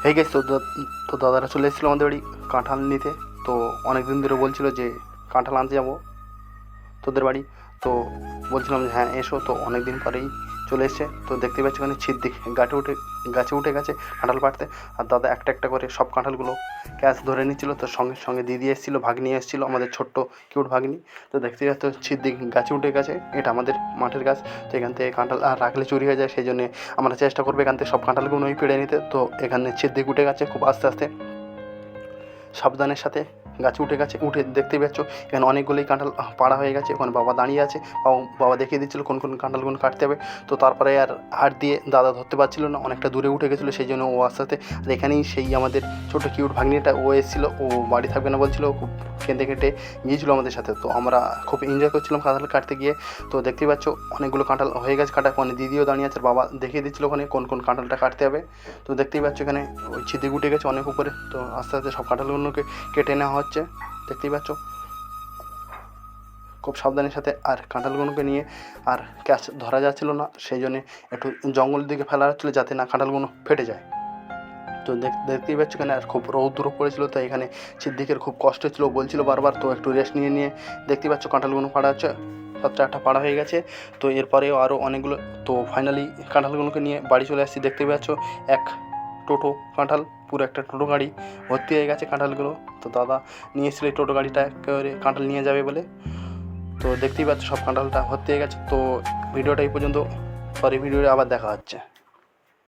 এই গেছে তো দাদারা চলে এসেছিলো আমাদের বাড়ি কাঁঠাল নিতে। তো অনেক দিন ধরে বলছিল যে কাঁঠাল আনতে যাবো তোদের বাড়ি। তো বলছিলাম যে হ্যাঁ এসো, তো অনেক দিন পরেই চলে এসছে। তো দেখতে পাচ্ছি ওখানে ছিদ্দিক গাছে উঠে গেছে কাঁঠাল পাড়তে। আর দাদা একটা একটা করে সব কাঁঠালগুলো ক্যাচ ধরে নিচ্ছিলো। তো সঙ্গে সঙ্গে দিদি এসেছিলো, ভাগ্নি এসেছিলো, আমাদের ছোট্ট কিউট ভাগ্নি। তো দেখতে পাচ্ছ ছিদ্দিক গাছে উঠে গেছে, এটা আমাদের মাঠের গাছ। তো এখান থেকে কাঁঠাল আর রাখলে চুরি হয়ে যায়, সেই জন্যে আমরা চেষ্টা করবো এখান থেকে সব কাঁঠালগুলোই পেড়ে নিতে। তো এখানে ছিদ্দিক উঠে গেছে খুব আস্তে আস্তে সাবধানের সাথে গাছে উঠে গেছে। উঠে দেখতেই পাচ্ছ এখানে অনেকগুলোই কাঁঠাল পাড়া হয়ে গেছে। ওখানে বাবা দাঁড়িয়ে আছে, বাবা দেখিয়ে দিচ্ছিলো কোন কোন কাঁঠালগুলো কাটতে হবে। তো তারপরে আর হাত দিয়ে দাদা ধরতে পারছিল না, অনেকটা দূরে উঠে গেছিলো, সেই জন্য ও আস্তে আস্তে। আর এখানেই সেই আমাদের ছোটো কিউট ভাগ্নিটা ও এসেছিলো, ও বাড়ি থাকবে না বলছিলো, খুব কেঁদে কেটে গিয়েছিলো আমাদের সাথে। তো আমরা খুব এনজয় করছিলাম কাঁঠাল কাটতে গিয়ে। তো দেখতেই পাচ্ছ অনেকগুলো কাঁঠাল হয়ে গেছে কাটা। ওখানে দিদিও দাঁড়িয়ে আছে, বাবা দেখিয়ে দিচ্ছিলো ওখানে কোন কোন কাঁঠালটা কাটতে হবে। তো দেখতেই পাচ্ছ এখানে ওই ছিদ্দিক উঠে গেছে অনেক উপরে। তো আস্তে আস্তে সব কাঁঠালগুলোকে কেটে নেওয়া হচ্ছে, দেখতেই পাচ্ছ খুব সাবধানের সাথে। আর কাঁঠালগুলোকে নিয়ে আর ক্যাচ ধরা যাচ্ছিলো না, সেই জন্যে একটু জঙ্গলের দিকে ফেলা হচ্ছিলো যাতে না কাঁঠালগুলো ফেটে যায়। তো দেখতেই পাচ্ছ এখানে আর খুব রৌদ্র পড়েছিল, তো এখানে সিদ্দিকের খুব কষ্ট ছিল, বলছিল বারবার। তো একটু রেস্ট নিয়ে দেখতেই পাচ্ছ কাঁঠালগুলো পাড়া হচ্ছে, 7-8টা পাড়া হয়ে গেছে। তো এরপরেও আরও অনেকগুলো। তো ফাইনালি কাঁঠালগুলোকে নিয়ে বাড়ি চলে আসছি। দেখতেই পাচ্ছ এক টোটো কাঁঠাল, পুরো একটা টোটো গাড়ি ভর্তি হয়ে গেছে কাঁঠালগুলো। তো দাদা নিয়ে এসেছিল এই টোটো গাড়িটা করে কাঁঠাল নিয়ে যাবে বলে। তো দেখতেই পাচ্ছ সব কাঁঠালটা ভর্তি হয়ে গেছে। তো ভিডিওটা এই পর্যন্ত, পরে ভিডিওতে আবার দেখা হচ্ছে।